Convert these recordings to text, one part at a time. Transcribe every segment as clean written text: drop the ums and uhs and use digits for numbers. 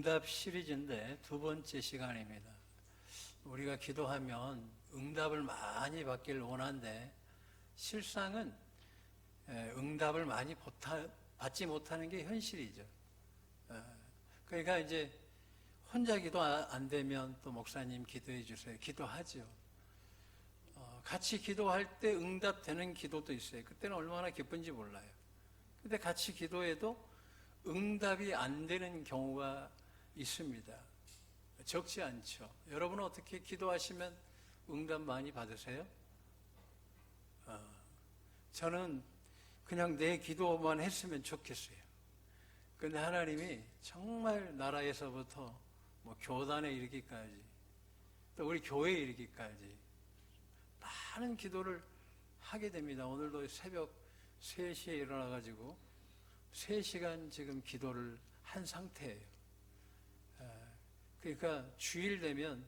응답 시리즈인데 두 번째 시간입니다. 우리가 기도하면 응답을 많이 받길 원하는데 실상은 응답을 많이 받지 못하는 게 현실이죠. 그러니까 이제 혼자 기도 안 되면 또 목사님 기도해 주세요. 기도하죠. 같이 기도할 때 응답되는 기도도 있어요. 그때는 얼마나 기쁜지 몰라요. 근데 같이 기도해도 응답이 안 되는 경우가 있습니다. 적지 않죠. 여러분은 어떻게 기도하시면 응답 많이 받으세요? 저는 그냥 내 기도만 했으면 좋겠어요. 근데 하나님이 정말 나라에서부터 뭐 교단에 이르기까지 또 우리 교회에 이르기까지 많은 기도를 하게 됩니다. 오늘도 새벽 3시에 일어나가지고 3시간 지금 기도를 한 상태예요. 그러니까 주일 되면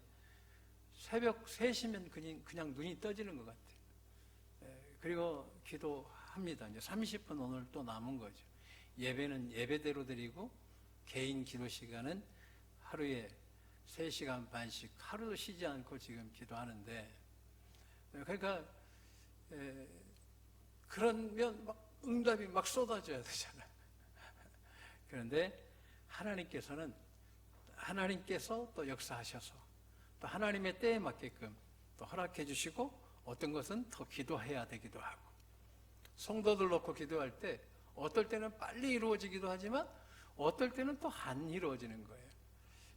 새벽 3시면 그냥 눈이 떠지는 것 같아요. 그리고 기도합니다. 이제 30분 오늘 또 남은 거죠. 예배는 예배대로 드리고 개인 기도 시간은 하루에 3시간 반씩 하루도 쉬지 않고 지금 기도하는데, 그러니까 그러면 막 응답이 막 쏟아져야 되잖아요. 그런데 하나님께서 또 역사하셔서 또 하나님의 때에 맞게끔 또 허락해 주시고, 어떤 것은 더 기도해야 되기도 하고, 성도들 놓고 기도할 때 어떨 때는 빨리 이루어지기도 하지만 어떨 때는 또 안 이루어지는 거예요.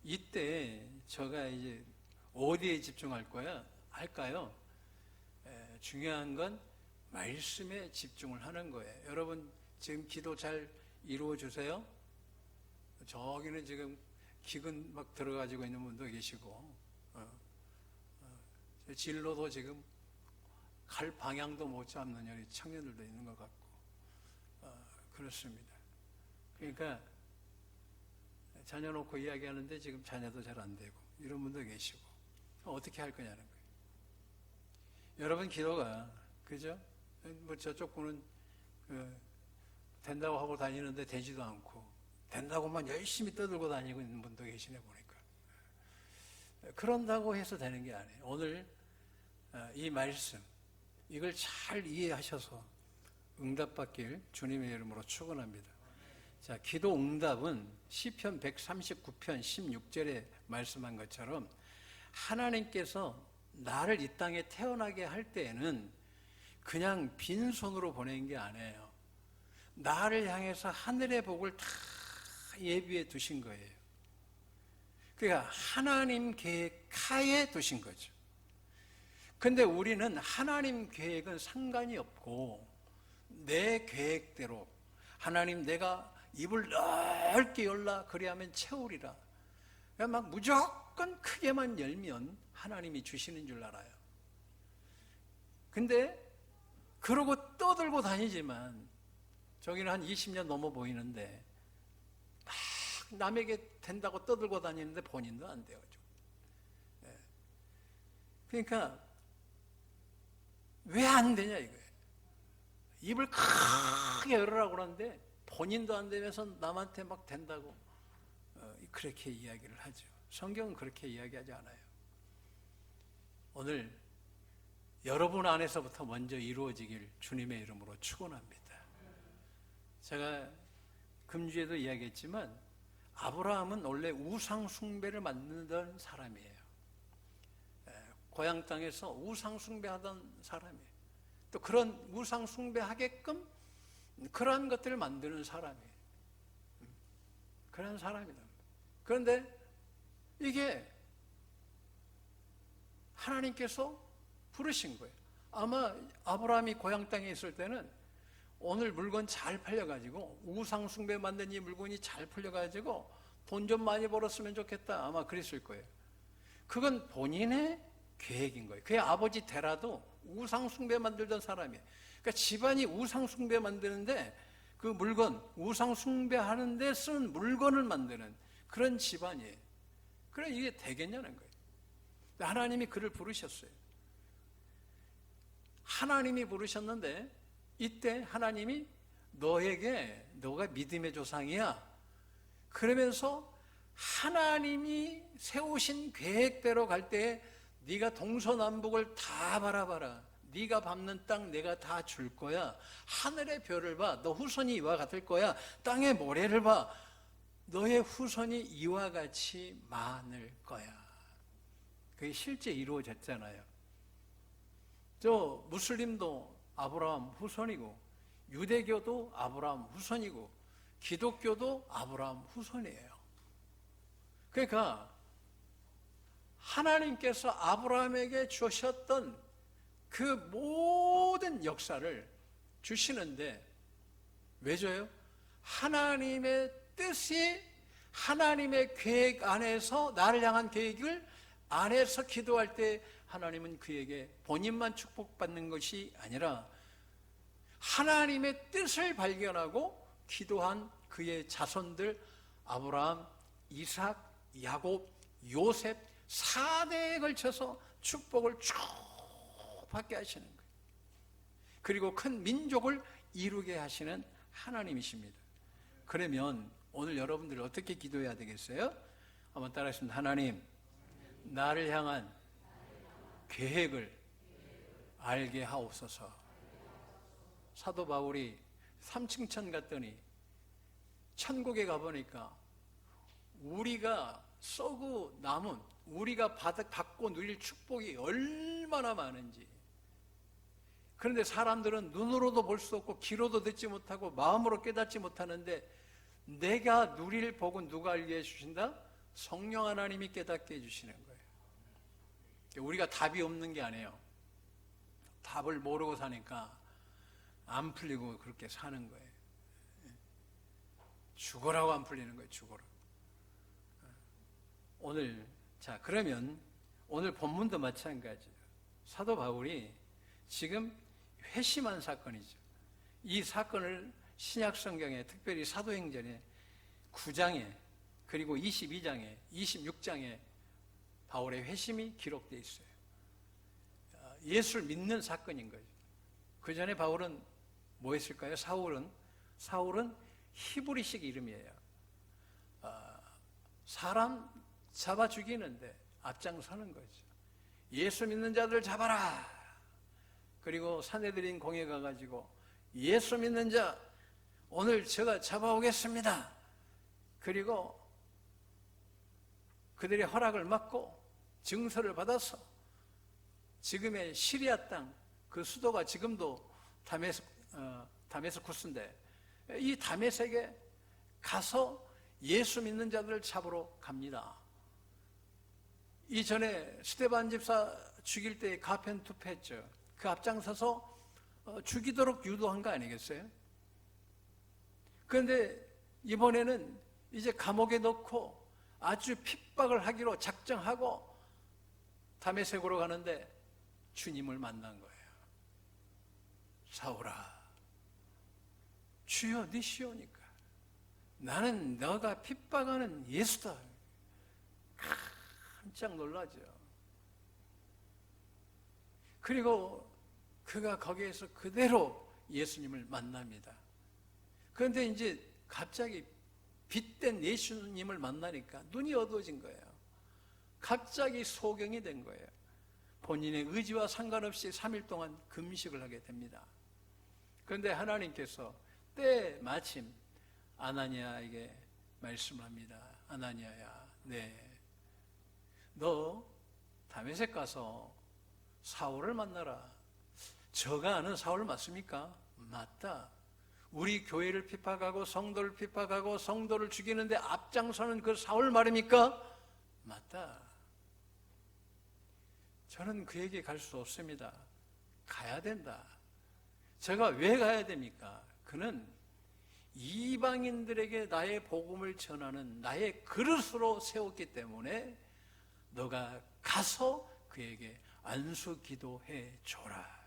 이때 제가 이제 어디에 집중할 할까요? 중요한 건 말씀에 집중을 하는 거예요. 여러분 지금 기도 잘 이루어 주세요? 저기는 지금 기근 막 들어가지고 있는 분도 계시고, 진로도 지금 갈 방향도 못 잡는 여기 청년들도 있는 것 같고, 그렇습니다. 그러니까 자녀 놓고 이야기하는데 지금 자녀도 잘 안 되고 이런 분도 계시고, 어떻게 할 거냐는 거예요. 여러분 기도가, 그죠? 뭐 저쪽 분은 된다고 하고 다니는데 되지도 않고, 된다고만 열심히 떠들고 다니고 있는 분도 계시네 보니까. 그런다고 해서 되는 게 아니에요. 오늘 이 말씀, 이걸 잘 이해하셔서 응답받길 주님의 이름으로 축원합니다. 자, 기도 응답은 시편 139편 16절에 말씀한 것처럼 하나님께서 나를 이 땅에 태어나게 할 때에는 그냥 빈손으로 보낸 게 아니에요. 나를 향해서 하늘의 복을 다 예비해 두신 거예요. 그러니까 하나님 계획 하에 두신 거죠. 근데 우리는 하나님 계획은 상관이 없고 내 계획대로, 하나님 내가 입을 넓게 열라 그리하면 채우리라, 그러니까 막 무조건 크게만 열면 하나님이 주시는 줄 알아요. 근데 그러고 떠들고 다니지만 저기는 한 20년 넘어 보이는데 막 남에게 된다고 떠들고 다니는데 본인도 안 돼요. 그러니까 왜 안 되냐 이거예요. 입을 크게 열으라고 그러는데 본인도 안 되면서 남한테 막 된다고 그렇게 이야기를 하죠. 성경은 그렇게 이야기하지 않아요. 오늘 여러분 안에서부터 먼저 이루어지길 주님의 이름으로 축원합니다. 제가 금주에도 이야기했지만 아브라함은 원래 우상 숭배를 만드던 사람이에요. 고향 땅에서 우상 숭배하던 사람이에요. 또 그런 우상 숭배하게끔 그러한 것들을 만드는 사람이에요. 그런 사람이다. 그런데 이게 하나님께서 부르신 거예요. 아마 아브라함이 고향 땅에 있을 때는 오늘 물건 잘 팔려가지고, 우상 숭배 만든 이 물건이 잘 풀려가지고 돈 좀 많이 벌었으면 좋겠다, 아마 그랬을 거예요. 그건 본인의 계획인 거예요. 그의 아버지 데라도 우상 숭배 만들던 사람이에요. 그러니까 집안이 우상 숭배 만드는데 그 물건, 우상 숭배하는데 쓴 물건을 만드는 그런 집안이에요. 그래 이게 되겠냐는 거예요. 하나님이 그를 부르셨어요. 하나님이 부르셨는데 이때 하나님이 너가 믿음의 조상이야 그러면서 하나님이 세우신 계획대로 갈 때 네가 동서남북을 다 바라봐라. 네가 밟는 땅 내가 다 줄 거야. 하늘의 별을 봐. 너 후손이 이와 같을 거야. 땅의 모래를 봐. 너의 후손이 이와 같이 많을 거야. 그게 실제 이루어졌잖아요. 저 무슬림도 아브라함 후손이고, 유대교도 아브라함 후손이고, 기독교도 아브라함 후손이에요. 그러니까 하나님께서 아브라함에게 주셨던 그 모든 역사를 주시는데 왜 줘요? 하나님의 뜻이, 하나님의 계획 안에서, 나를 향한 계획을 안에서 기도할 때 하나님은 그에게 본인만 축복받는 것이 아니라 하나님의 뜻을 발견하고 기도한 그의 자손들 아브라함, 이삭, 야곱, 요셉 4대에 걸쳐서 축복을 쭉 받게 하시는 거예요. 그리고 큰 민족을 이루게 하시는 하나님이십니다. 그러면 오늘 여러분들 어떻게 기도해야 되겠어요? 한번 따라하겠습니다. 하나님, 나를 향한 계획을 알게 하옵소서. 사도 바울이 3층천 갔더니 천국에 가보니까 우리가 썩고 남은, 우리가 받고 누릴 축복이 얼마나 많은지. 그런데 사람들은 눈으로도 볼 수 없고 귀로도 듣지 못하고 마음으로 깨닫지 못하는데, 내가 누릴 복은 누가 알게 해주신다? 성령 하나님이 깨닫게 해주시는 거예요. 우리가 답이 없는 게 아니에요. 답을 모르고 사니까 안 풀리고 그렇게 사는 거예요. 죽어라고 안 풀리는 거예요. 죽어라. 오늘, 자, 그러면 오늘 본문도 마찬가지예요. 사도 바울이 지금 회심한 사건이죠. 이 사건을 신약 성경에, 특별히 사도행전에 9장에 그리고 22장에 26장에 바울의 회심이 기록되어 있어요. 예수를 믿는 사건인 거죠. 그 전에 바울은 뭐 했을까요? 사울은 히브리식 이름이에요. 사람 잡아 죽이는데 앞장서는 거죠. 예수 믿는 자들 잡아라. 그리고 산헤드린 공회 가가지고 예수 믿는 자 오늘 제가 잡아오겠습니다. 그리고 그들의 허락을 받고 증서를 받아서 지금의 시리아 땅, 그 수도가 지금도 다메스쿠스인데, 이 다메섹에 가서 예수 믿는 자들을 잡으러 갑니다. 이전에 스데반 집사 죽일 때 가펜투페했죠. 그 앞장서서 죽이도록 유도한 거 아니겠어요? 그런데 이번에는 이제 감옥에 넣고 아주 핍박을 하기로 작정하고 다메섹으로 가는데 주님을 만난 거예요. 사울아, 주여 네 시오니까 나는 너가 핍박하는 예수다. 깜짝 놀라죠. 그리고 그가 거기에서 그대로 예수님을 만납니다. 그런데 이제 갑자기 빛된 예수님을 만나니까 눈이 어두워진 거예요. 갑자기 소경이 된 거예요. 본인의 의지와 상관없이 3일 동안 금식을 하게 됩니다. 그런데 하나님께서 때마침 아나니아에게 말씀합니다. 아나니아야, 너 다메섹 가서 사울을 만나라. 저가 아는 사울 맞습니까? 맞다. 우리 교회를 핍박하고 성도를 핍박하고 성도를 죽이는데 앞장서는 그 사울 말입니까? 맞다. 저는 그에게 갈 수 없습니다. 가야 된다. 제가 왜 가야 됩니까? 그는 이방인들에게 나의 복음을 전하는 나의 그릇으로 세웠기 때문에 너가 가서 그에게 안수 기도해 줘라.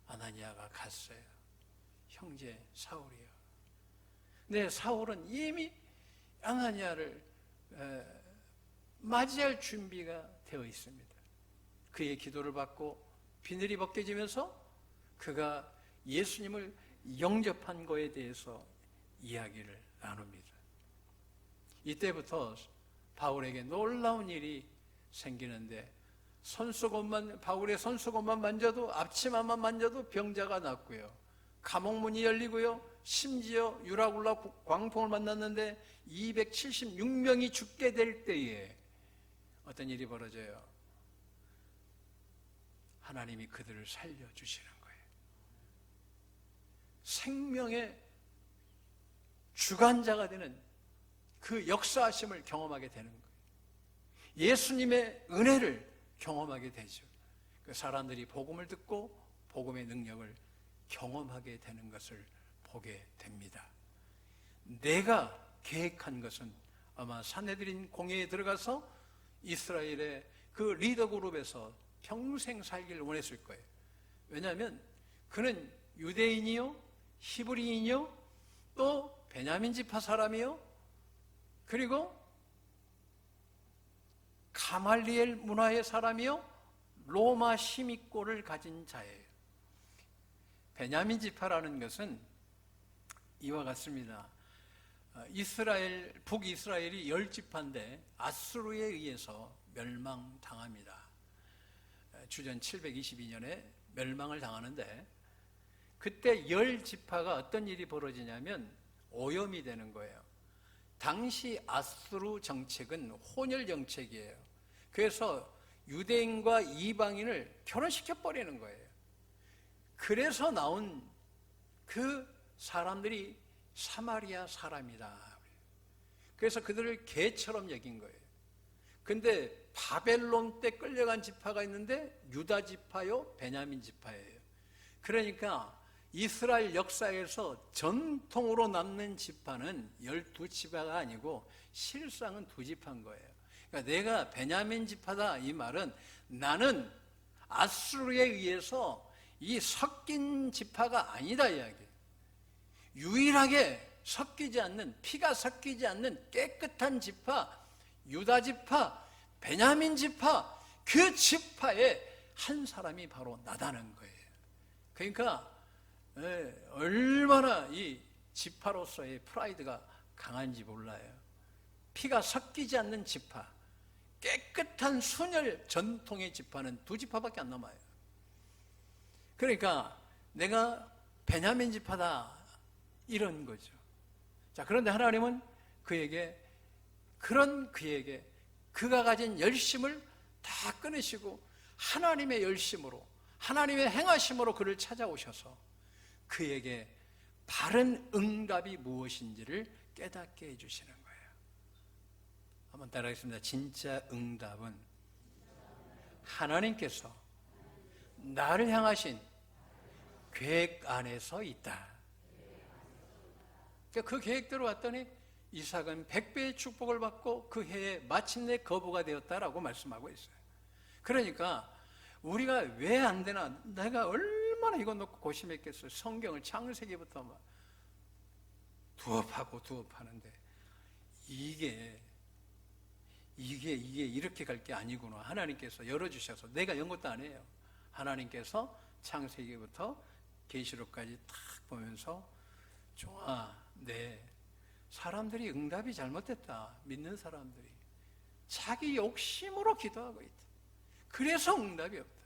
아나니아가 갔어요. 형제 사울이요. 근데 사울은 이미 아나니아를 맞이할 준비가 되어 있습니다. 그의 기도를 받고 비늘이 벗겨지면서 그가 예수님을 영접한 거에 대해서 이야기를 나눕니다. 이때부터 바울에게 놀라운 일이 생기는데 바울의 손수건만 만져도, 앞치마만 만져도 병자가 낫고요, 감옥문이 열리고요, 심지어 유라굴라 광풍을 만났는데 276명이 죽게 될 때에 어떤 일이 벌어져요? 하나님이 그들을 살려주시는 거예요. 생명의 주관자가 되는 그 역사하심을 경험하게 되는 거예요. 예수님의 은혜를 경험하게 되죠. 그 사람들이 복음을 듣고 복음의 능력을 경험하게 되는 것을 보게 됩니다. 내가 계획한 것은 아마 산헤드린 공회에 들어가서 이스라엘의 그 리더 그룹에서 평생 살기를 원했을 거예요. 왜냐하면 그는 유대인이요, 히브리인이요, 또 베냐민 지파 사람이요, 그리고 가말리엘 문화의 사람이요, 로마 시민권을 가진 자예요. 베냐민 지파라는 것은 이와 같습니다. 북이스라엘이 10지파인데 아수르에 의해서 멸망당합니다. 주전 722년에 멸망을 당하는데, 그때 10지파가 어떤 일이 벌어지냐면 오염이 되는 거예요. 당시 아수르 정책은 혼혈 정책이에요. 그래서 유대인과 이방인을 결혼시켜버리는 거예요. 그래서 나온 그 사람들이 사마리아 사람이다. 그래서 그들을 개처럼 여긴 거예요. 근데 바벨론 때 끌려간 지파가 있는데 유다 지파요, 베냐민 지파예요. 그러니까 이스라엘 역사에서 전통으로 남는 지파는 12지파가 아니고 실상은 2지파인 거예요. 그러니까 내가 베냐민 지파다, 이 말은 나는 아수르에 의해서 이 섞인 지파가 아니다 이야기예요. 유일하게 섞이지 않는, 피가 섞이지 않는 깨끗한 지파, 유다 지파, 베냐민 지파, 그 지파의 한 사람이 바로 나다는 거예요. 그러니까 얼마나 이 지파로서의 프라이드가 강한지 몰라요. 피가 섞이지 않는 지파, 깨끗한 순혈 전통의 지파는 2지파밖에 안 남아요. 그러니까 내가 베냐민 지파다, 이런 거죠. 자, 그런데 하나님은 그에게 그가 가진 열심을 다 끊으시고 하나님의 열심으로, 하나님의 행하심으로 그를 찾아오셔서 그에게 바른 응답이 무엇인지를 깨닫게 해주시는 거예요. 한번 따라하겠습니다. 진짜 응답은 하나님께서 나를 향하신 계획 안에서 있다. 그 계획대로 왔더니 이삭은 100배의 축복을 받고 그 해에 마침내 거부가 되었다라고 말씀하고 있어요. 그러니까 우리가 왜 안 되나, 내가 얼마나 이거 놓고 고심했겠어요. 성경을 창세기부터 막 두업하는데 이게 이렇게 갈 게 아니구나. 하나님께서 열어주셔서, 내가 연 것도 아니에요. 하나님께서 창세기부터 계시록까지 딱 보면서, 종아, 사람들이 응답이 잘못됐다. 믿는 사람들이 자기 욕심으로 기도하고 있다. 그래서 응답이 없다.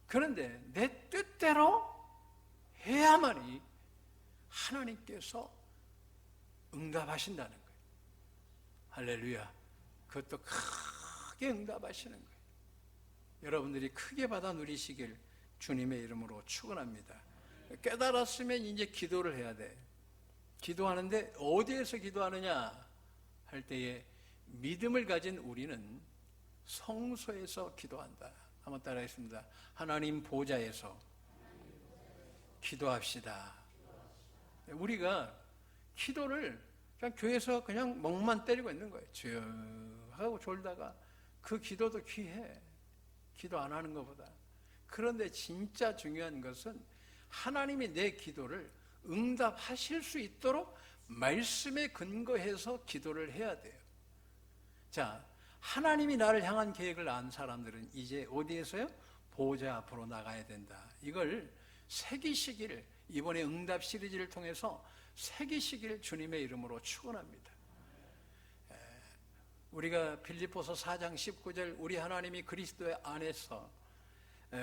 그런데 내 뜻대로 해야만이 하나님께서 응답하신다는 거예요. 할렐루야. 그것도 크게 응답하시는 거예요. 여러분들이 크게 받아 누리시길 주님의 이름으로 축원합니다. 깨달았으면 이제 기도를 해야 돼. 기도하는데 어디에서 기도하느냐 할 때에 믿음을 가진 우리는 성소에서 기도한다. 한번 따라하겠습니다. 하나님 보좌에서 기도합시다. 우리가 기도를 그냥 교회에서 그냥 멍만 때리고 있는 거예요. 주여 하고 졸다가 그 기도도 귀해. 기도 안 하는 것보다. 그런데 진짜 중요한 것은 하나님이 내 기도를 응답하실 수 있도록 말씀에 근거해서 기도를 해야 돼요. 자, 하나님이 나를 향한 계획을 안 사람들은 이제 어디에서요? 보좌 앞으로 나가야 된다. 이걸 새기시기를, 이번에 응답 시리즈를 통해서 새기시기를 주님의 이름으로 축원합니다. 우리가 빌립보서 4장 19절 우리 하나님이 그리스도 안에서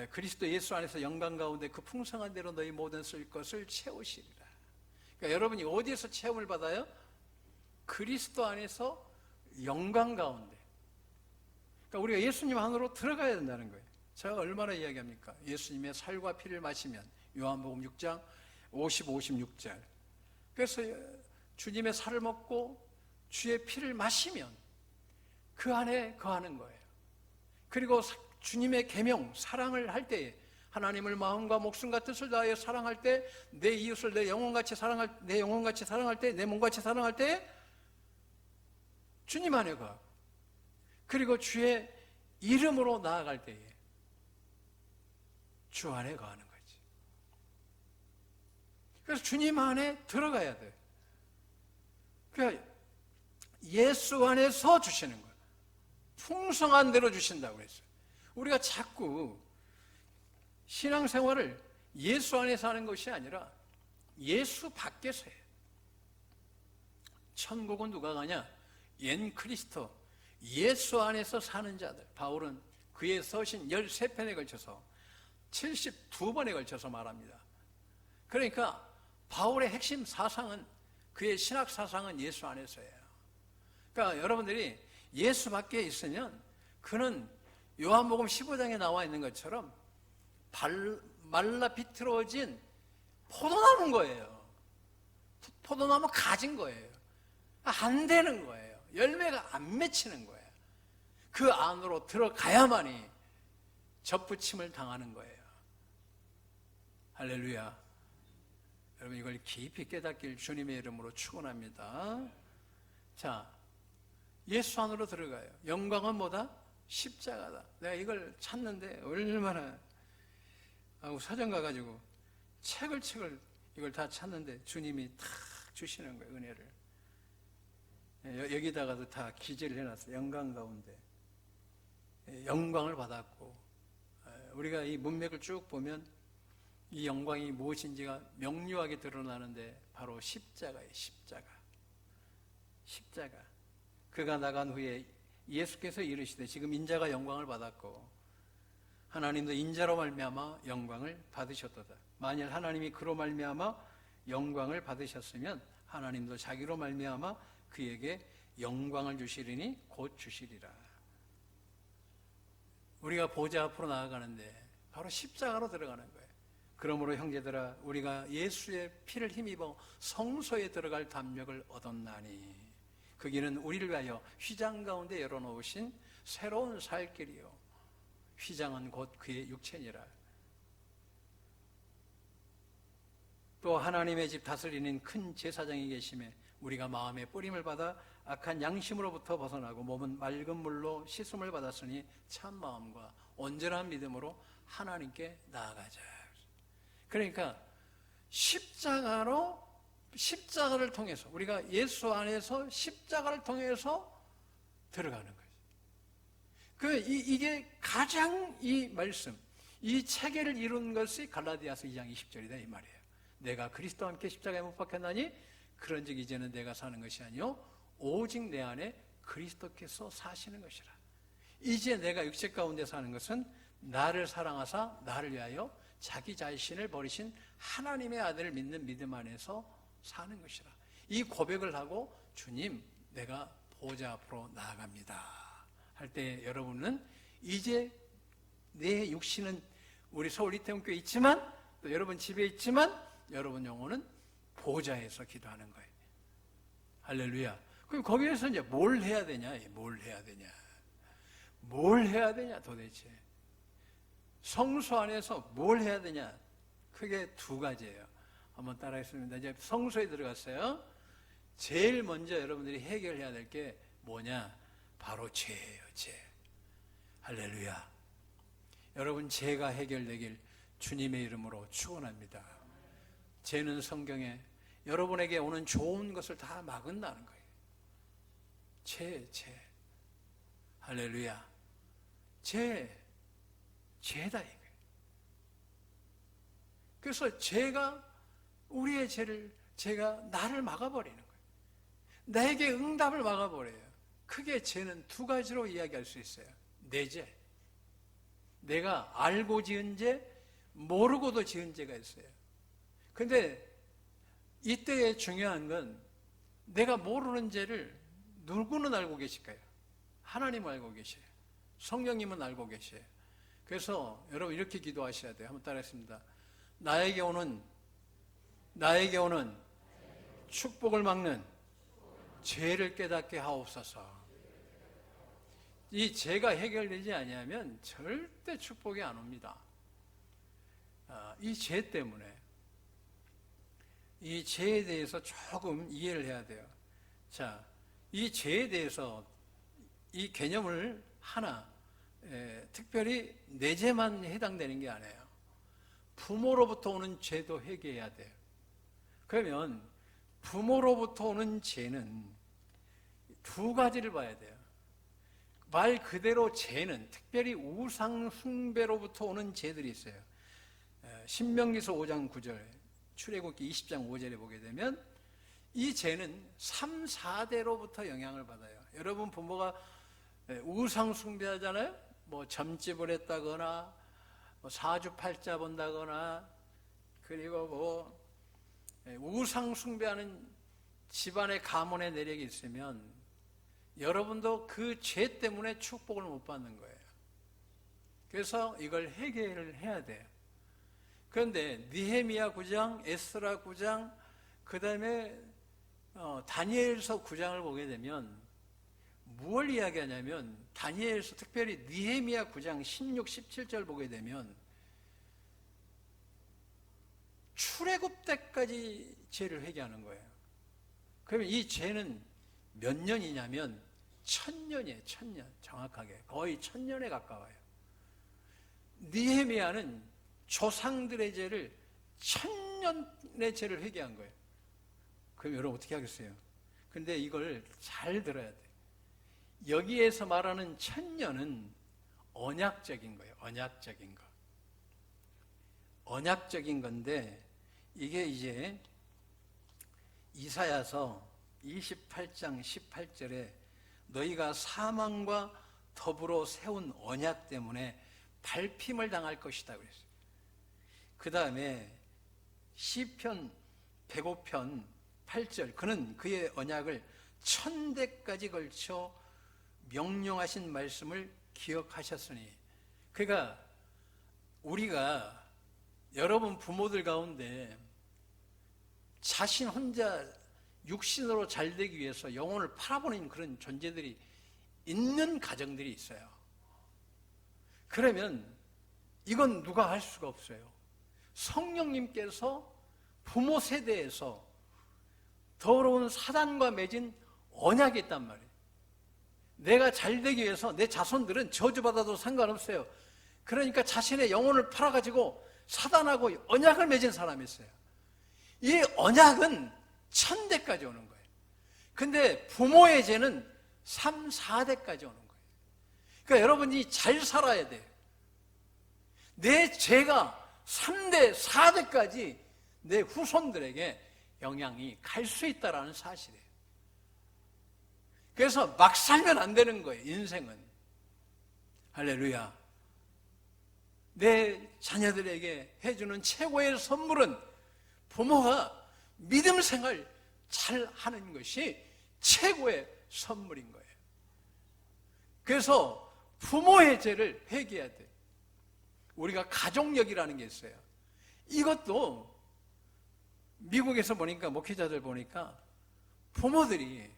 그리스도 예수 안에서 영광 가운데 그 풍성한 대로 너희 모든 쓸 것을 채우시리라. 그러니까 여러분이 어디에서 체험을 받아요? 그리스도 안에서 영광 가운데. 그러니까 우리가 예수님 안으로 들어가야 된다는 거예요. 제가 얼마나 이야기합니까? 예수님의 살과 피를 마시면 요한복음 6장 55, 56절. 그래서 주님의 살을 먹고 주의 피를 마시면 그 안에 거하는 거예요. 그리고 주님의 계명, 사랑을 할 때에 하나님을 마음과 목숨과 뜻을 다하여 사랑할 때, 내 이웃을 내 영혼같이 사랑할 때, 내 몸같이 사랑할 때 주님 안에 거하고, 그리고 주의 이름으로 나아갈 때에 주 안에 거하는 거지. 그래서 주님 안에 들어가야 돼. 그러니까 예수 안에서 주시는 거예요. 풍성한 대로 주신다고 그랬어요. 우리가 자꾸 신앙생활을 예수 안에서 하는 것이 아니라 예수 밖에서 해요. 천국은 누가 가냐? 옌 그리스도, 예수 안에서 사는 자들. 바울은 그의 서신 13편에 걸쳐서 72번에 걸쳐서 말합니다. 그러니까 바울의 핵심 사상은, 그의 신학 사상은 예수 안에서예요. 그러니까 여러분들이 예수 밖에 있으면 그는 요한복음 15장에 나와 있는 것처럼 말라 비틀어진 포도나무인 거예요. 포도나무 가진 거예요. 안 되는 거예요. 열매가 안 맺히는 거예요. 그 안으로 들어가야만이 접붙임을 당하는 거예요. 할렐루야. 여러분, 이걸 깊이 깨닫길 주님의 이름으로 축원합니다. 자, 예수 안으로 들어가요. 영광은 뭐다? 십자가다. 내가 이걸 찾는데 얼마나, 서점 가가지고 책을 이걸 다 찾는데 주님이 탁 주시는 거예요, 은혜를. 여기다가도 다 기재를 해놨어요. 영광 가운데 영광을 받았고, 우리가 이 문맥을 쭉 보면 이 영광이 무엇인지가 명료하게 드러나는데 바로 십자가예요. 십자가. 그가 나간 후에 예수께서 이르시되 지금 인자가 영광을 받았고 하나님도 인자로 말미암아 영광을 받으셨도다. 만일 하나님이 그로 말미암아 영광을 받으셨으면 하나님도 자기로 말미암아 그에게 영광을 주시리니 곧 주시리라. 우리가 보좌 앞으로 나아가는데 바로 십자가로 들어가는 거예요. 그러므로 형제들아, 우리가 예수의 피를 힘입어 성소에 들어갈 담력을 얻었나니 그 길은 우리를 위하여 휘장 가운데 열어놓으신 새로운 살 길이요, 휘장은 곧 그의 육체니라. 또 하나님의 집 다스리는 큰 제사장이 계심에 우리가 마음의 뿌림을 받아 악한 양심으로부터 벗어나고 몸은 맑은 물로 씻음을 받았으니 참 마음과 온전한 믿음으로 하나님께 나아가자. 그러니까 십자가를 통해서, 우리가 예수 안에서 십자가를 통해서 들어가는 거예요. 이게 가장 이 말씀, 이 체계를 이룬 것이 갈라디아서 2장 20절이다 이 말이에요. 내가 그리스도와 함께 십자가에 못 박혔나니 그런즉 이제는 내가 사는 것이 아니요 오직 내 안에 그리스도께서 사시는 것이라. 이제 내가 육체 가운데 사는 것은 나를 사랑하사 나를 위하여 자기 자신을 버리신 하나님의 아들을 믿는 믿음 안에서 사는 것이라. 이 고백을 하고 주님, 내가 보좌 앞으로 나아갑니다 할 때 여러분은 이제 내 육신은 우리 서울 이태원교회 있지만 또 여러분 집에 있지만 여러분 영혼은 보좌에서 기도하는 거예요. 할렐루야. 그럼 거기에서 이제 뭘 해야 되냐? 뭘 해야 되냐 도대체? 성소 안에서 뭘 해야 되냐? 크게 두 가지예요. 한번 따라하겠습니다. 이제 성소에 들어갔어요. 제일 먼저 여러분들이 해결해야 될 게 뭐냐? 바로 죄예요, 죄. 할렐루야. 여러분, 죄가 해결되길 주님의 이름으로 축원합니다. 죄는 성경에 여러분에게 오는 좋은 것을 다 막은다는 거예요. 죄. 할렐루야. 죄다 이거예요. 그래서 우리의 죄가 나를 막아버리는 거예요. 나에게 응답을 막아버려요. 크게 죄는 두 가지로 이야기할 수 있어요. 내 죄, 내가 알고 지은 죄, 모르고도 지은 죄가 있어요. 근데 이때의 중요한 건 내가 모르는 죄를 누구는 알고 계실까요? 하나님은 알고 계셔요. 성령님은 알고 계셔요. 그래서 여러분 이렇게 기도하셔야 돼요. 한번 따라했습니다. 나에게 오는 축복을 막는 죄를 깨닫게 하옵소서. 이 죄가 해결되지 아니하면 절대 축복이 안 옵니다. 이 죄 때문에, 이 죄에 대해서 조금 이해를 해야 돼요. 자, 이 죄에 대해서 이 개념을 하나, 특별히 내 죄만 해당되는 게 아니에요. 부모로부터 오는 죄도 회개해야 돼요. 그러면 부모로부터 오는 죄는 두 가지를 봐야 돼요. 말 그대로 죄는 특별히 우상 숭배로부터 오는 죄들이 있어요. 신명기서 5장 9절, 출애굽기 20장 5절에 보게 되면 이 죄는 3, 4대로부터 영향을 받아요. 여러분 부모가 우상 숭배하잖아요. 뭐 점집을 했다거나 뭐 사주팔자 본다거나, 그리고 뭐 우상 숭배하는 집안의 가문의 내력이 있으면 여러분도 그 죄 때문에 축복을 못 받는 거예요. 그래서 이걸 해결을 해야 돼요. 그런데 느헤미야 9장, 에스라 9장, 그 다음에 다니엘서 9장을 보게 되면 무엇을 이야기하냐면, 다니엘서 특별히 느헤미야 9장 16, 17절 보게 되면 출애굽 때까지 죄를 회개하는 거예요. 그러면 이 죄는 몇 년이냐면 1000년이에요. 1000년. 정확하게 거의 1000년에 가까워요. 느헤미야는 조상들의 죄를 1000년의 죄를 회개한 거예요. 그럼 여러분 어떻게 하겠어요? 근데 이걸 잘 들어야 돼요. 여기에서 말하는 1000년은 언약적인 거예요. 언약적인 거. 언약적인 건데, 이게 이제 이사야서 28장 18절에 너희가 사망과 더불어 세운 언약 때문에 밟힘을 당할 것이다 그랬어요. 그 다음에 시편 105편 8절, 그는 그의 언약을 1000대까지 걸쳐 명령하신 말씀을 기억하셨으니. 그러니까 우리가, 여러분 부모들 가운데 자신 혼자 육신으로 잘 되기 위해서 영혼을 팔아버리는 그런 존재들이 있는 가정들이 있어요. 그러면 이건 누가 할 수가 없어요. 성령님께서 부모 세대에서 더러운 사단과 맺은 언약이 있단 말이에요. 내가 잘 되기 위해서 내 자손들은 저주받아도 상관없어요. 그러니까 자신의 영혼을 팔아가지고 사단하고 언약을 맺은 사람이 있어요. 이 언약은 1000대까지 오는 거예요. 근데 부모의 죄는 3, 4대까지 오는 거예요. 그러니까 여러분이 잘 살아야 돼요. 내 죄가 3대, 4대까지 내 후손들에게 영향이 갈 수 있다는 사실이에요. 그래서 막 살면 안 되는 거예요, 인생은. 할렐루야. 내 자녀들에게 해주는 최고의 선물은 부모가 믿음 생활 잘 하는 것이 최고의 선물인 거예요. 그래서 부모의 죄를 회개해야 돼요. 우리가 가족력이라는 게 있어요. 이것도 미국에서 보니까, 목회자들 보니까 부모들이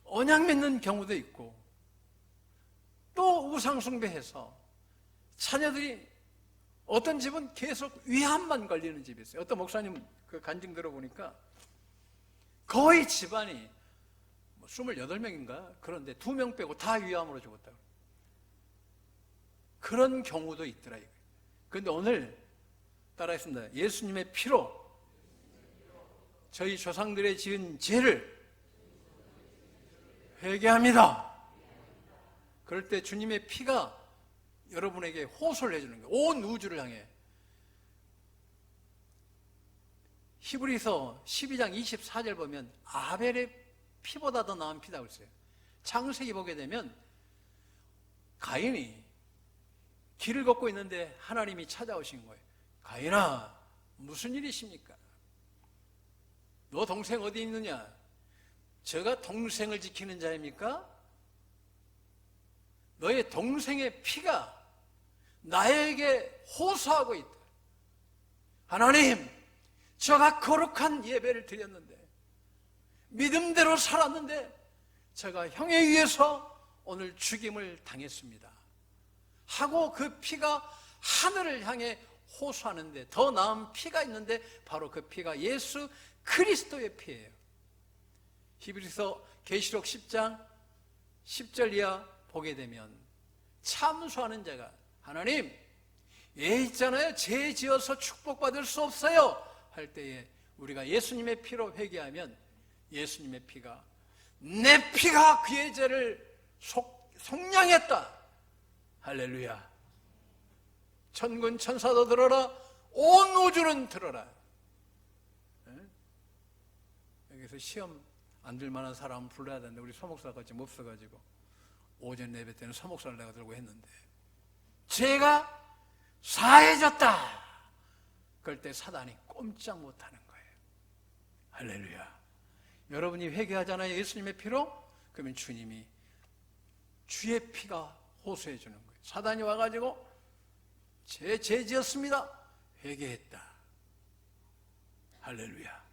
언약 맺는 경우도 있고, 또 우상숭배해서 자녀들이, 어떤 집은 계속 위암만 걸리는 집이 있어요. 어떤 목사님 그 간증 들어보니까 거의 집안이 28명인가? 그런데 2명 빼고 다 위암으로 죽었다고. 그런 경우도 있더라. 그런데 오늘 따라했습니다. 예수님의 피로 저희 조상들의 지은 죄를 회개합니다. 그럴 때 주님의 피가 여러분에게 호소를 해주는 거예요. 온 우주를 향해. 히브리서 12장 24절 보면 아벨의 피보다 더 나은 피다 그랬어요. 창세기 보게 되면 가인이 길을 걷고 있는데 하나님이 찾아오신 거예요. 가인아, 무슨 일이십니까? 너 동생 어디 있느냐? 제가 동생을 지키는 자입니까? 너의 동생의 피가 나에게 호소하고 있다. 하나님, 제가 거룩한 예배를 드렸는데, 믿음대로 살았는데 제가 형에 의해서 오늘 죽임을 당했습니다 하고 그 피가 하늘을 향해 호소하는데, 더 나은 피가 있는데 바로 그 피가 예수 그리스도의 피예요. 히브리서 계시록 10장 10절 이하 보게 되면 참소하는 자가 하나님, 있잖아요, 죄 지어서 축복받을 수 없어요 할 때에 우리가 예수님의 피로 회개하면 예수님의 피가, 내 피가 그의 죄를 속량했다. 할렐루야. 천군 천사도 들어라, 온 우주는 들어라. 여기서 시험 안 들 만한 사람 불러야 되는데 우리 서목사가 지금 없어가지고 오전 예배 때는 서목사를 내가 들고 했는데, 죄가 사해졌다 그럴 때 사단이 꼼짝 못하는 거예요. 할렐루야. 여러분이 회개하잖아요, 예수님의 피로. 그러면 주님이 주의 피가 호소해 주는 거예요. 사단이 와가지고 죄 지었습니다, 회개했다. 할렐루야.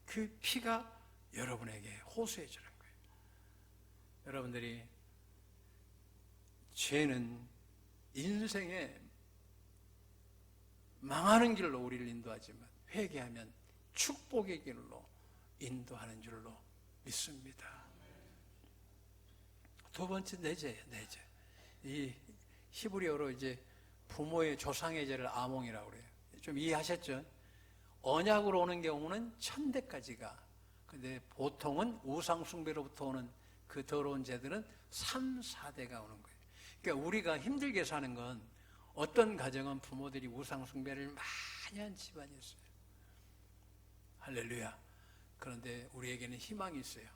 그 피가 여러분에게 호소해 주는 거예요. 여러분들이 죄는 인생에 망하는 길로 우리를 인도하지만 회개하면 축복의 길로 인도하는 줄로 믿습니다. 두 번째, 내죄예요. 내죄. 이 히브리어로 이제 부모의 조상의 죄를 아몽이라고 그래요. 좀 이해하셨죠? 언약으로 오는 경우는 1000대까지가, 근데 보통은 우상숭배로부터 오는 그 더러운 죄들은 3, 4대가 오는 거예요. 그러니까 우리가 힘들게 사는 건, 어떤 가정은 부모들이 우상숭배를 많이 한 집안이었어요. 할렐루야. 그런데 우리에게는 희망이 있어요.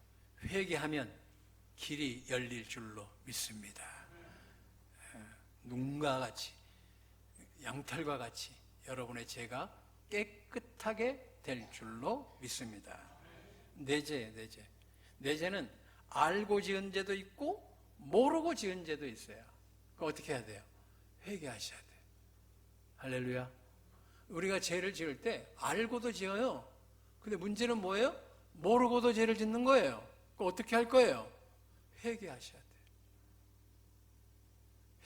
회개하면 길이 열릴 줄로 믿습니다. 눈과 같이, 양털과 같이 여러분의 죄가 깨끗하게 될 줄로 믿습니다. 내죄. 내죄는 알고 지은 죄도 있고 모르고 지은 죄도 있어요. 그거 어떻게 해야 돼요? 회개하셔야 돼요. 할렐루야. 우리가 죄를 지을 때 알고도 지어요. 근데 문제는 뭐예요? 모르고도 죄를 짓는 거예요. 그거 어떻게 할 거예요? 회개하셔야 돼요.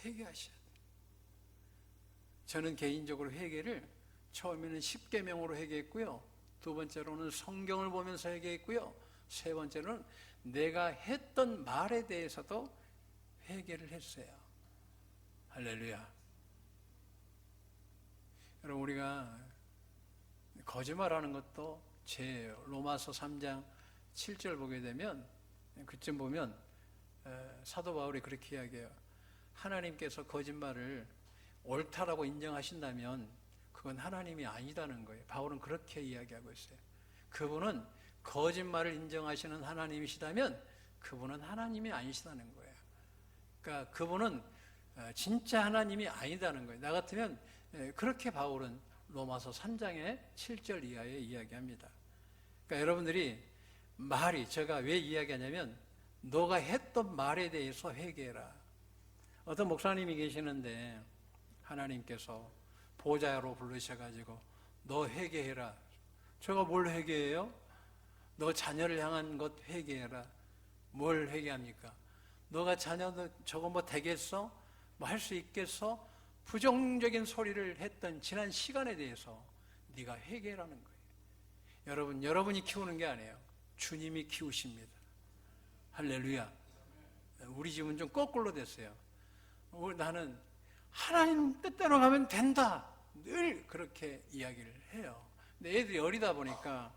회개하셔야 돼요. 저는 개인적으로 회개를 처음에는 10계명으로 회개했고요, 두 번째로는 성경을 보면서 회개했고요, 세 번째로는 내가 했던 말에 대해서도 회개를 했어요. 할렐루야. 여러분, 우리가 거짓말하는 것도 죄예요. 로마서 3장 7절 보게 되면, 그쯤 보면 사도 바울이 그렇게 이야기해요. 하나님께서 거짓말을 옳다라고 인정하신다면 그건 하나님이 아니다는 거예요. 바울은 그렇게 이야기하고 있어요. 그분은 거짓말을 인정하시는 하나님이시다면 그분은 하나님이 아니시다는 거예요. 그러니까 그분은 진짜 하나님이 아니다는 거예요. 나 같으면 그렇게 바울은 로마서 3장의 7절 이하에 이야기합니다. 그러니까 여러분들이 말이, 제가 왜 이야기하냐면 너가 했던 말에 대해서 회개해라. 어떤 목사님이 계시는데 하나님께서 보좌로 부르셔가지고 너 회개해라. 제가 뭘 회개해요? 너 자녀를 향한 것 회개해라. 뭘 회개합니까? 너가 자녀도 저거 뭐 되겠어? 뭐 할 수 있겠어? 부정적인 소리를 했던 지난 시간에 대해서 네가 회개라는 거예요. 여러분이 키우는 게 아니에요. 주님이 키우십니다. 할렐루야. 우리 집은 좀 거꾸로 됐어요. 나는 하나님 뜻대로 가면 된다, 늘 그렇게 이야기를 해요. 근데 애들이 어리다 보니까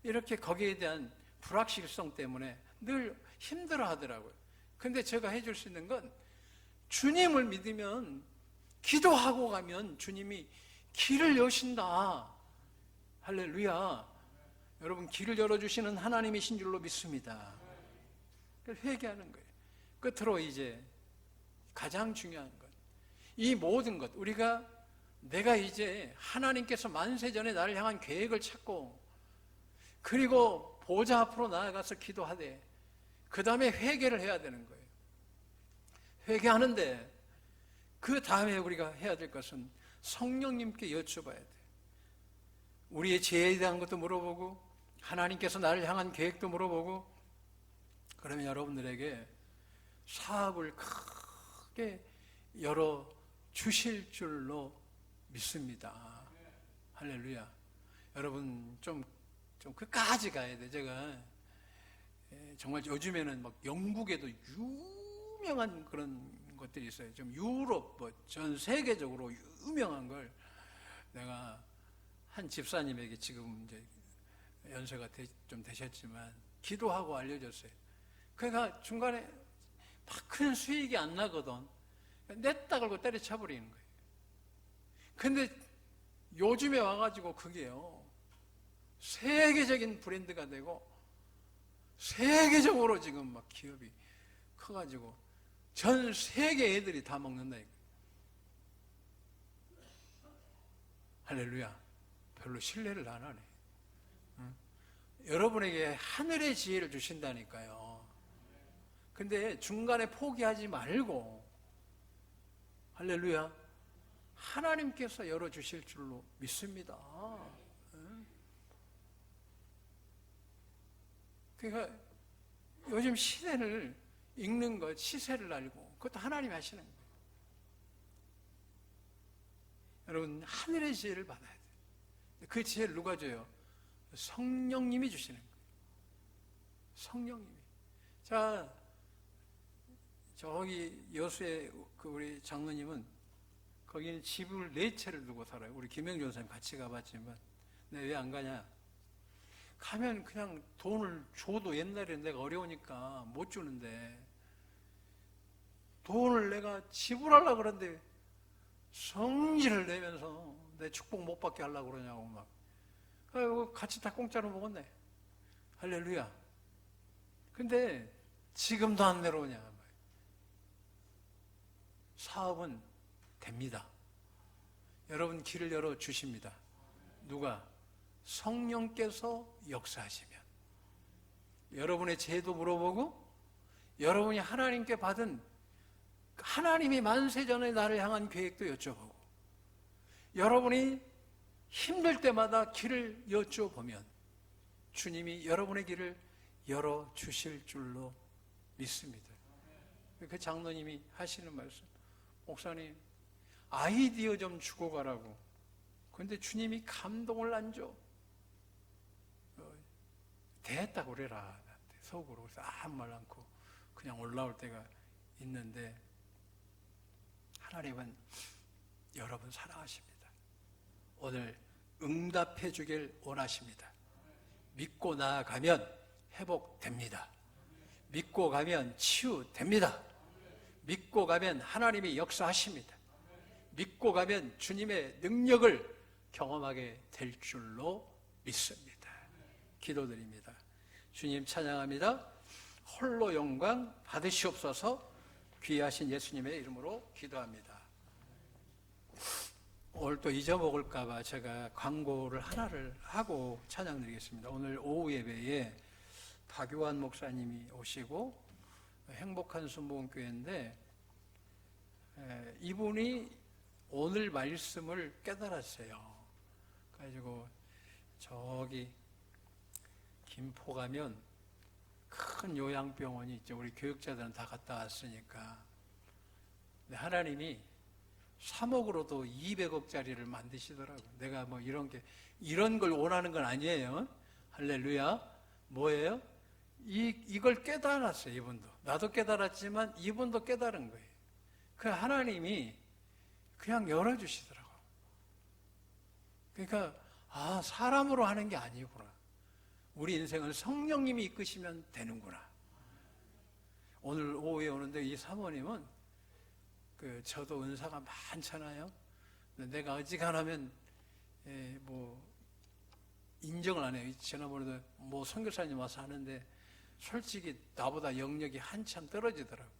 이렇게 거기에 대한 불확실성 때문에 늘 힘들어 하더라고요. 근데 제가 해줄 수 있는 건, 주님을 믿으면 기도하고 가면 주님이 길을 여신다. 할렐루야. 여러분, 길을 열어주시는 하나님이신 줄로 믿습니다. 회개하는 거예요. 끝으로 이제 가장 중요한 것, 이 모든 것, 내가 이제 하나님께서 만세 전에 나를 향한 계획을 찾고, 그리고 보좌 앞으로 나아가서 기도하되, 그 다음에 회개를 해야 되는 거예요. 회개하는데 그 다음에 우리가 해야 될 것은 성령님께 여쭤봐야 돼요. 우리의 죄에 대한 것도 물어보고, 하나님께서 나를 향한 계획도 물어보고, 그러면 여러분들에게 사업을 크게 열어 주실 줄로 믿습니다. 할렐루야. 여러분 좀 끝까지 가야 돼. 제가 정말 요즘에는 막 영국에도 유명한 그런 것들이 있어요. 좀 유럽, 전 세계적으로 유명한 걸 내가 한 집사님에게 지금 이제 연세가 좀 되셨지만 기도하고 알려줬어요. 그러니까 중간에 막 큰 수익이 안 나거든. 냈다 걸고 때려쳐 버리는 거예요. 근데 요즘에 와가지고 그게요, 세계적인 브랜드가 되고 세계적으로 지금 막 기업이 커가지고 전 세계 애들이 다 먹는다니까. 할렐루야. 별로 신뢰를 안 하네. 응? 여러분에게 하늘의 지혜를 주신다니까요. 근데 중간에 포기하지 말고, 할렐루야, 하나님께서 열어주실 줄로 믿습니다. 응? 그러니까 요즘 시대를 읽는 것, 시세를 알고, 그것도 하나님이 하시는 거예요. 여러분, 하늘의 지혜를 받아야 돼요. 그 지혜를 누가 줘요? 성령님이 주시는 거예요. 성령님이. 자, 저기 여수의 그 우리 장로님은 거기는 집을 4채를 두고 살아요. 우리 김영준 선생님 같이 가봤지만, 근데 왜 안 가냐? 가면 그냥 돈을 줘도 옛날에 내가 어려우니까 못 주는데, 돈을 내가 지불하려고 그러는데 성질을 내면서 내 축복 못 받게 하려고 그러냐고 막. 그리고 같이 다 공짜로 먹었네. 할렐루야. 근데 지금도 안 내려오냐. 사업은 됩니다. 여러분 길을 열어 주십니다. 누가? 성령께서 역사하시면. 여러분의 죄도 물어보고, 여러분이 하나님께 받은, 하나님이 만세 전에 나를 향한 계획도 여쭤보고, 여러분이 힘들 때마다 길을 여쭤보면 주님이 여러분의 길을 열어 주실 줄로 믿습니다. 그 장로님이 하시는 말씀, 목사님 아이디어 좀 주고 가라고. 그런데 주님이 감동을 안 줘. 됐다고 그래라 나한테 속으로. 그래서 아무 말 않고 그냥 올라올 때가 있는데, 하나님은 여러분 사랑하십니다. 오늘 응답해 주길 원하십니다. 믿고 나아가면 회복됩니다. 믿고 가면 치유됩니다. 믿고 가면 하나님이 역사하십니다. 믿고 가면 주님의 능력을 경험하게 될 줄로 믿습니다. 기도드립니다. 주님 찬양합니다. 홀로 영광 받으시옵소서. 귀하신 예수님의 이름으로 기도합니다. 오늘 또 잊어먹을까봐 제가 광고를 하나를 하고 찬양 드리겠습니다. 오늘 오후 예배에 박유환 목사님이 오시고, 행복한 순복음교회인데, 이분이 오늘 말씀을 깨달았어요. 그래가지고 저기 김포 가면 큰 요양병원이 있죠. 우리 교육자들은 다 갔다 왔으니까. 근데 하나님이 3억으로도 200억짜리를 만드시더라고요. 내가 뭐 이런 걸 원하는 건 아니에요. 할렐루야. 뭐예요? 이걸 깨달았어요, 이분도. 나도 깨달았지만 이분도 깨달은 거예요. 그 하나님이 그냥 열어주시더라고요. 그러니까, 사람으로 하는 게 아니구나. 우리 인생은 성령님이 이끄시면 되는구나. 오늘 오후에 오는데 이 사모님은 저도 은사가 많잖아요. 근데 내가 어지간하면 인정을 안 해요. 지난번에도 선교사님 와서 하는데 솔직히 나보다 영역이 한참 떨어지더라고.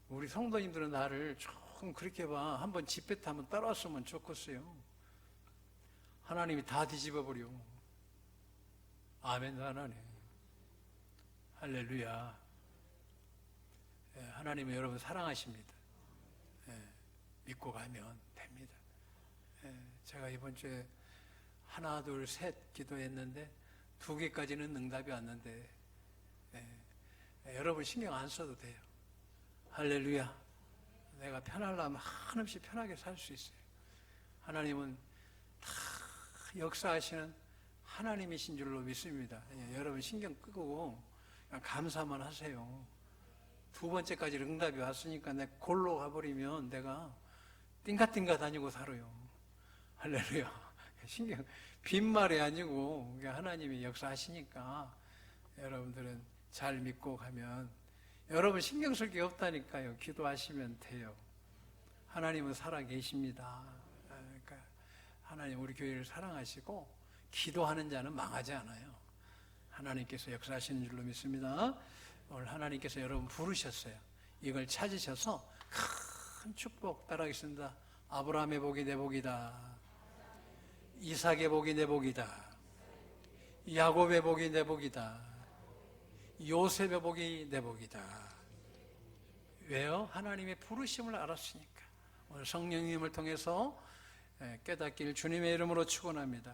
우리 성도님들은 나를 조금 그렇게 봐. 한번 집회 타면 따라왔으면 좋겠어요. 하나님이 다 뒤집어버려. 아멘 하나님. 할렐루야. 하나님은 여러분 사랑하십니다. 믿고 가면 됩니다. 제가 이번 주에 하나, 둘, 셋 기도했는데 2개까지는 응답이 왔는데 여러분 신경 안 써도 돼요. 할렐루야. 내가 편하려면 한없이 편하게 살 수 있어요. 하나님은 다 역사하시는 하나님이신 줄로 믿습니다. 여러분 신경 끄고 그냥 감사만 하세요. 2번째까지 응답이 왔으니까 내가 골로 가버리면 내가 띵가띵가 다니고 살아요. 할렐루야. 신경, 빈말이 아니고 하나님이 역사하시니까 여러분들은 잘 믿고 가면 여러분 신경 쓸 게 없다니까요. 기도하시면 돼요. 하나님은 살아계십니다. 그러니까 하나님 우리 교회를 사랑하시고 기도하는 자는 망하지 않아요. 하나님께서 역사하시는 줄로 믿습니다. 오늘 하나님께서 여러분 부르셨어요. 이걸 찾으셔서 큰 축복 따라하겠습니다. 아브라함의 복이 내 복이다. 이삭의 복이 내 복이다. 야곱의 복이 내 복이다. 요셉의 복이 내 복이다. 왜요? 하나님의 부르심을 알았으니까. 오늘 성령님을 통해서 깨닫길 주님의 이름으로 축원합니다.